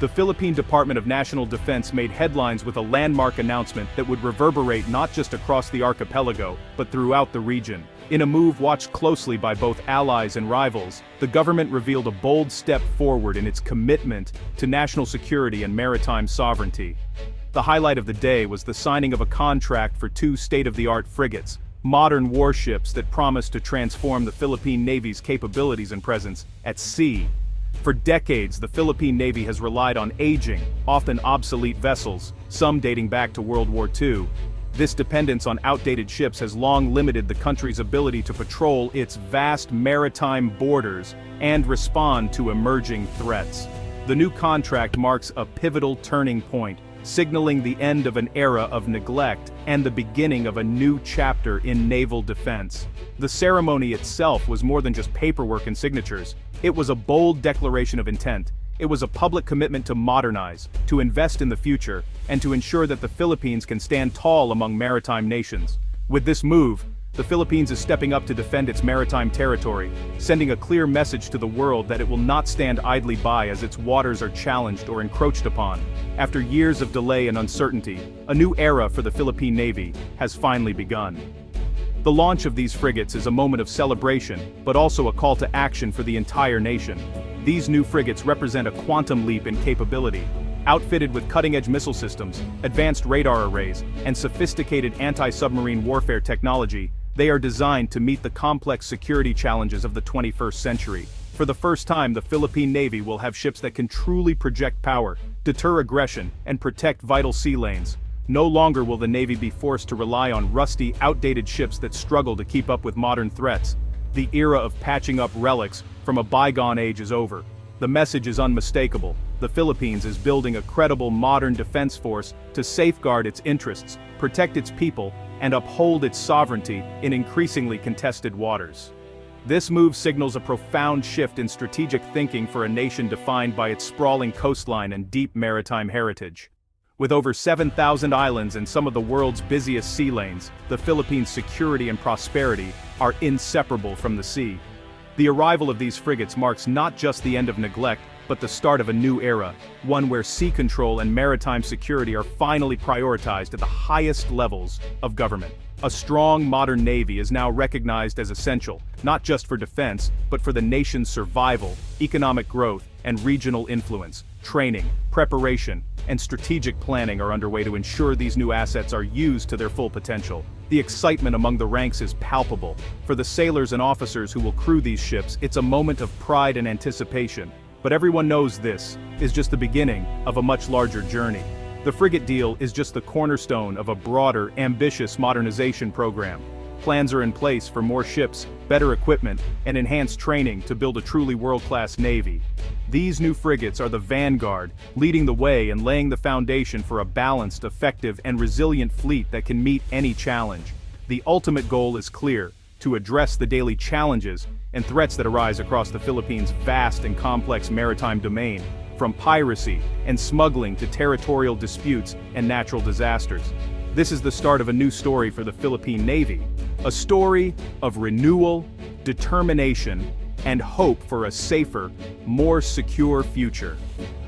the Philippine Department of National Defense made headlines with a landmark announcement that would reverberate not just across the archipelago, but throughout the region. In a move watched closely by both allies and rivals, the government revealed a bold step forward in its commitment to national security and maritime sovereignty. The highlight of the day was the signing of a contract for 2 state-of-the-art frigates, modern warships that promise to transform the Philippine Navy's capabilities and presence at sea. For decades, the Philippine Navy has relied on aging, often obsolete vessels, some dating back to World War II. This dependence on outdated ships has long limited the country's ability to patrol its vast maritime borders and respond to emerging threats. The new contract marks a pivotal turning point, signaling the end of an era of neglect and the beginning of a new chapter in naval defense. The ceremony itself was more than just paperwork and signatures. It was a bold declaration of intent. It was a public commitment to modernize, to invest in the future, and to ensure that the Philippines can stand tall among maritime nations. With this move, the Philippines is stepping up to defend its maritime territory, sending a clear message to the world that it will not stand idly by as its waters are challenged or encroached upon. After years of delay and uncertainty, a new era for the Philippine Navy has finally begun. The launch of these frigates is a moment of celebration, but also a call to action for the entire nation. These new frigates represent a quantum leap in capability. Outfitted with cutting-edge missile systems, advanced radar arrays, and sophisticated anti-submarine warfare technology, they are designed to meet the complex security challenges of the 21st century. For the first time, the Philippine Navy will have ships that can truly project power, deter aggression, and protect vital sea lanes. No longer will the Navy be forced to rely on rusty, outdated ships that struggle to keep up with modern threats. The era of patching up relics from a bygone age is over. The message is unmistakable. The Philippines is building a credible modern defense force to safeguard its interests, protect its people, and uphold its sovereignty in increasingly contested waters. This move signals a profound shift in strategic thinking for a nation defined by its sprawling coastline and deep maritime heritage. With over 7,000 islands and some of the world's busiest sea lanes, the Philippines' security and prosperity are inseparable from the sea. The arrival of these frigates marks not just the end of neglect, but the start of a new era, one where sea control and maritime security are finally prioritized at the highest levels of government. A strong, modern navy is now recognized as essential, not just for defense, but for the nation's survival, economic growth, and regional influence. Training, preparation, and strategic planning are underway to ensure these new assets are used to their full potential. The excitement among the ranks is palpable. For the sailors and officers who will crew these ships, it's a moment of pride and anticipation. But everyone knows this is just the beginning of a much larger journey. The frigate deal is just the cornerstone of a broader, ambitious modernization program. Plans are in place for more ships, better equipment, and enhanced training to build a truly world-class navy. These new frigates are the vanguard, leading the way and laying the foundation for a balanced, effective, and resilient fleet that can meet any challenge. The ultimate goal is clear: to address the daily challenges and threats that arise across the Philippines' vast and complex maritime domain, from piracy and smuggling to territorial disputes and natural disasters. This is the start of a new story for the Philippine Navy, a story of renewal, determination, and hope for a safer, more secure future.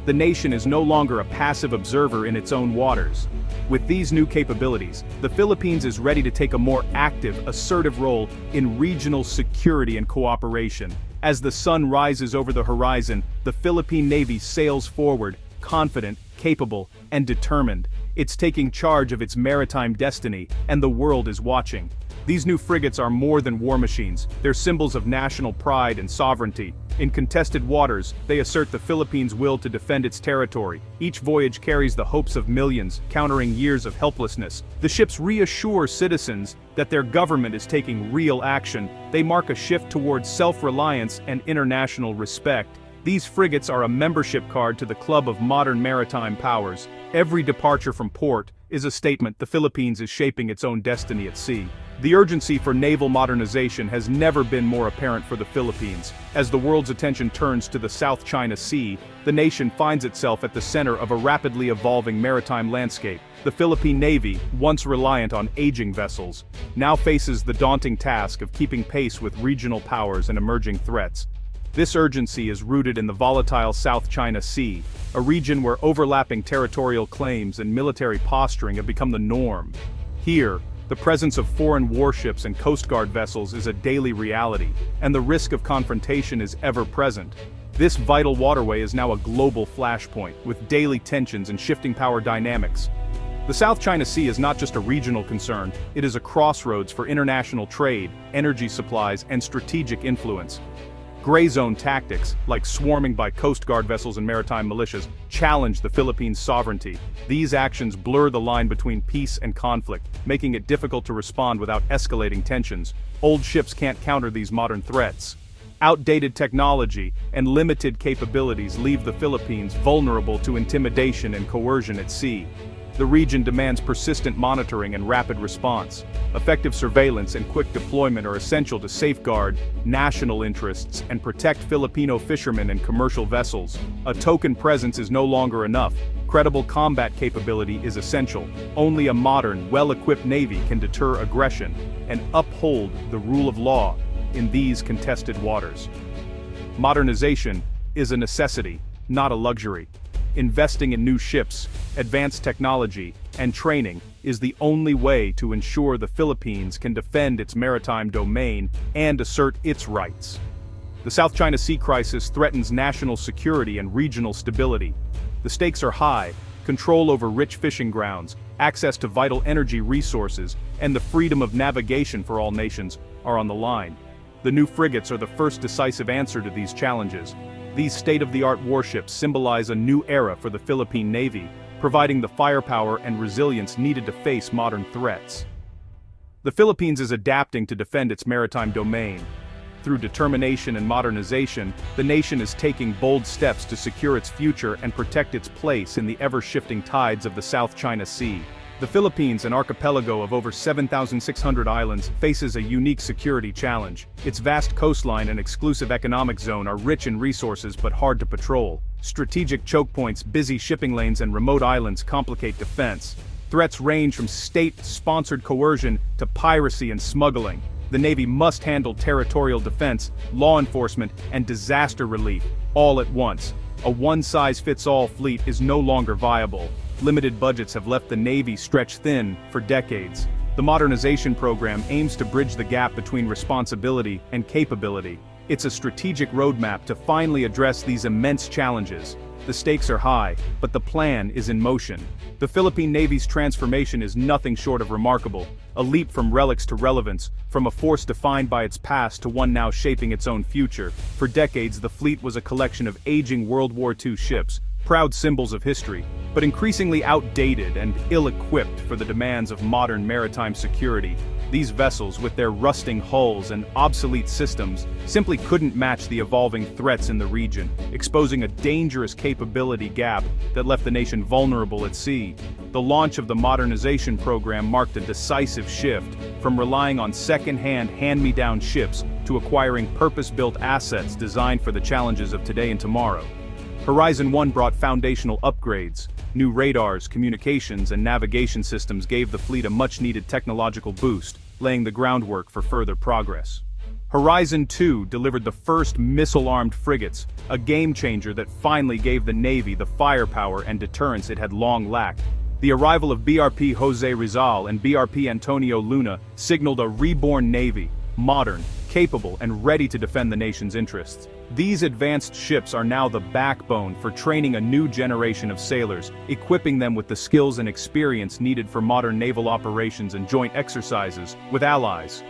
The nation is no longer a passive observer in its own waters. With these new capabilities, the Philippines is ready to take a more active, assertive role in regional security and cooperation. As the sun rises over the horizon, the Philippine Navy sails forward, confident, capable, and determined. It's taking charge of its maritime destiny, and the world is watching. These new frigates are more than war machines. They're symbols of national pride and sovereignty. In contested waters, they assert the Philippines' will to defend its territory. Each voyage carries the hopes of millions, countering years of helplessness. The ships reassure citizens that their government is taking real action. They mark a shift towards self-reliance and international respect. These frigates are a membership card to the Club of Modern Maritime Powers. Every departure from port is a statement the Philippines is shaping its own destiny at sea. The urgency for naval modernization has never been more apparent for the Philippines. As the world's attention turns to the South China Sea, the nation finds itself at the center of a rapidly evolving maritime landscape. The Philippine Navy, once reliant on aging vessels, now faces the daunting task of keeping pace with regional powers and emerging threats. This urgency is rooted in the volatile South China Sea, a region where overlapping territorial claims and military posturing have become the norm. Here, the presence of foreign warships and Coast Guard vessels is a daily reality, and the risk of confrontation is ever present. This vital waterway is now a global flashpoint, with daily tensions and shifting power dynamics. The South China Sea is not just a regional concern, it is a crossroads for international trade, energy supplies, and strategic influence. Gray zone tactics, like swarming by Coast Guard vessels and maritime militias, challenge the Philippines' sovereignty. These actions blur the line between peace and conflict, making it difficult to respond without escalating tensions. Old ships can't counter these modern threats. Outdated technology and limited capabilities leave the Philippines vulnerable to intimidation and coercion at sea. The region demands persistent monitoring and rapid response. Effective surveillance and quick deployment are essential to safeguard national interests and protect Filipino fishermen and commercial vessels. A token presence is no longer enough. Credible combat capability is essential. Only a modern, well-equipped Navy can deter aggression and uphold the rule of law in these contested waters. Modernization is a necessity, not a luxury. Investing in new ships, advanced technology, and training is the only way to ensure the Philippines can defend its maritime domain and assert its rights. The South China Sea crisis threatens national security and regional stability. The stakes are high: control over rich fishing grounds, access to vital energy resources, and the freedom of navigation for all nations are on the line. The new frigates are the first decisive answer to these challenges. These state-of-the-art warships symbolize a new era for the Philippine Navy, providing the firepower and resilience needed to face modern threats. The Philippines is adapting to defend its maritime domain. Through determination and modernization, the nation is taking bold steps to secure its future and protect its place in the ever-shifting tides of the South China Sea. The Philippines, an archipelago of over 7,600 islands, faces a unique security challenge. Its vast coastline and exclusive economic zone are rich in resources but hard to patrol. Strategic choke points, busy shipping lanes, and remote islands complicate defense. Threats range from state-sponsored coercion to piracy and smuggling. The Navy must handle territorial defense, law enforcement, and disaster relief, all at once. A one-size-fits-all fleet is no longer viable. Limited budgets have left the Navy stretched thin for decades. The Modernization program aims to bridge the gap between responsibility and capability. It's a strategic roadmap to finally address these immense challenges. The stakes are high, but the plan is in motion. The Philippine Navy's transformation is nothing short of remarkable, a leap from relics to relevance, from a force defined by its past to one now shaping its own future. For decades, the fleet was a collection of aging World War II ships, proud symbols of history, but increasingly outdated and ill-equipped for the demands of modern maritime security. These vessels, with their rusting hulls and obsolete systems, simply couldn't match the evolving threats in the region, exposing a dangerous capability gap that left the nation vulnerable at sea. The launch of the Modernization program marked a decisive shift, from relying on second-hand hand-me-down ships to acquiring purpose-built assets designed for the challenges of today and tomorrow. Horizon 1 brought foundational upgrades. New radars, communications, and navigation systems gave the fleet a much-needed technological boost, laying the groundwork for further progress. Horizon 2 delivered the first missile-armed frigates, a game-changer that finally gave the Navy the firepower and deterrence it had long lacked. The arrival of BRP Jose Rizal and BRP Antonio Luna signaled a reborn Navy, modern, capable, and ready to defend the nation's interests. These advanced ships are now the backbone for training a new generation of sailors, equipping them with the skills and experience needed for modern naval operations and joint exercises with allies.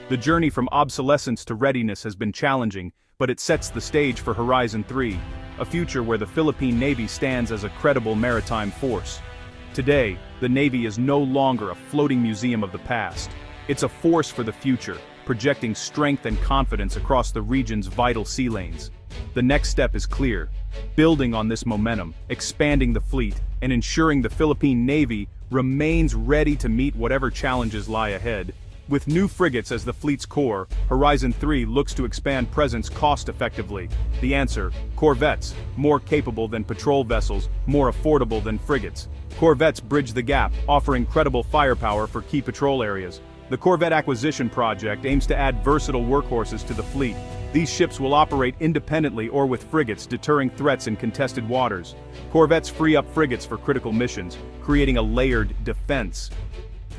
The journey from obsolescence to readiness has been challenging, but it sets the stage for Horizon 3, a future where the Philippine Navy stands as a credible maritime force. Today, the Navy is no longer a floating museum of the past. It's a force for the future, projecting strength and confidence across the region's vital sea lanes. The next step is clear: building on this momentum, expanding the fleet, and ensuring the Philippine Navy remains ready to meet whatever challenges lie ahead. With new frigates as the fleet's core, Horizon 3 looks to expand presence cost-effectively. The answer: Corvettes, more capable than patrol vessels, more affordable than frigates. Corvettes bridge the gap, offering credible firepower for key patrol areas. The Corvette Acquisition Project aims to add versatile workhorses to the fleet, These ships will operate independently or with frigates, deterring threats in contested waters. Corvettes free up frigates for critical missions, creating a layered defense.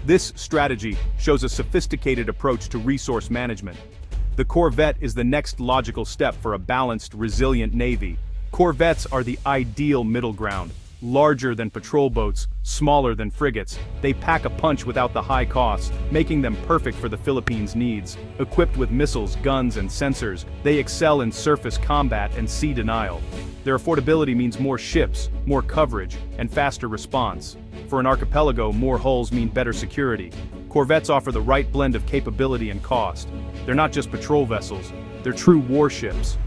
This strategy shows a sophisticated approach to resource management. The Corvette is the next logical step for a balanced, resilient Navy. Corvettes are the ideal middle ground. Larger than patrol boats, smaller than frigates, they pack a punch without the high costs, making them perfect for the Philippines' needs. Equipped with missiles, guns, and sensors, they excel in surface combat and sea denial. Their affordability means more ships, more coverage, and faster response. For an archipelago, more hulls mean better security. Corvettes offer the right blend of capability and cost. They're not just patrol vessels, they're true warships.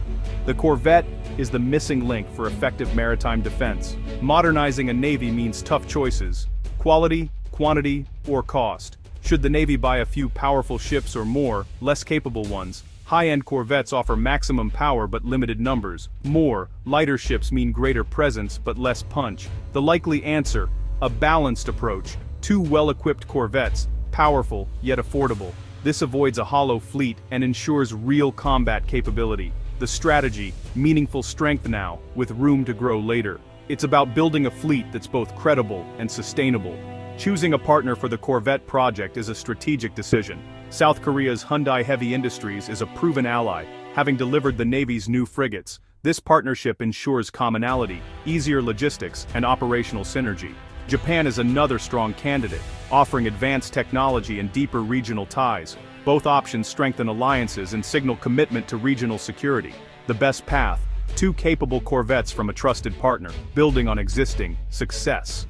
The Corvette is the missing link for effective maritime defense. Modernizing a Navy means tough choices: quality, quantity, or cost. Should the Navy buy a few powerful ships or more, less capable ones? High-end Corvettes offer maximum power but limited numbers. More, lighter ships mean greater presence but less punch. The likely answer: a balanced approach. Two well-equipped Corvettes, powerful yet affordable. This avoids a hollow fleet and ensures real combat capability. The strategy: meaningful strength now, with room to grow later. It's about building a fleet that's both credible and sustainable. Choosing a partner for the Corvette project is a strategic decision. South Korea's Hyundai Heavy Industries is a proven ally, having delivered the Navy's new frigates. This partnership ensures commonality, easier logistics, and operational synergy. Japan is another strong candidate, offering advanced technology and deeper regional ties. Both options strengthen alliances and signal commitment to regional security. The best path: two capable Corvettes from a trusted partner, building on existing success.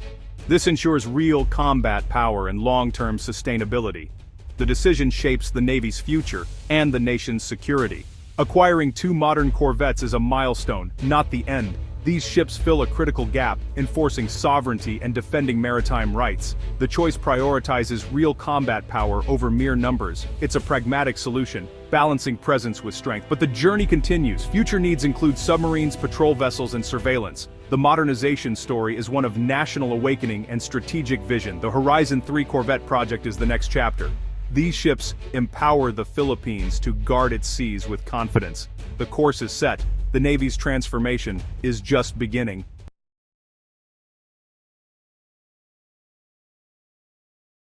This ensures real combat power and long-term sustainability. The decision shapes the Navy's future and the nation's security. Acquiring two modern Corvettes is a milestone, not the end. These ships fill a critical gap, enforcing sovereignty and defending maritime rights. The choice prioritizes real combat power over mere numbers. It's a pragmatic solution, balancing presence with strength. But the journey continues. Future needs include submarines, patrol vessels, and surveillance. The modernization story is one of national awakening and strategic vision. The Horizon 3 Corvette project is the next chapter. These ships empower the Philippines to guard its seas with confidence. The course is set. The Navy's transformation is just beginning.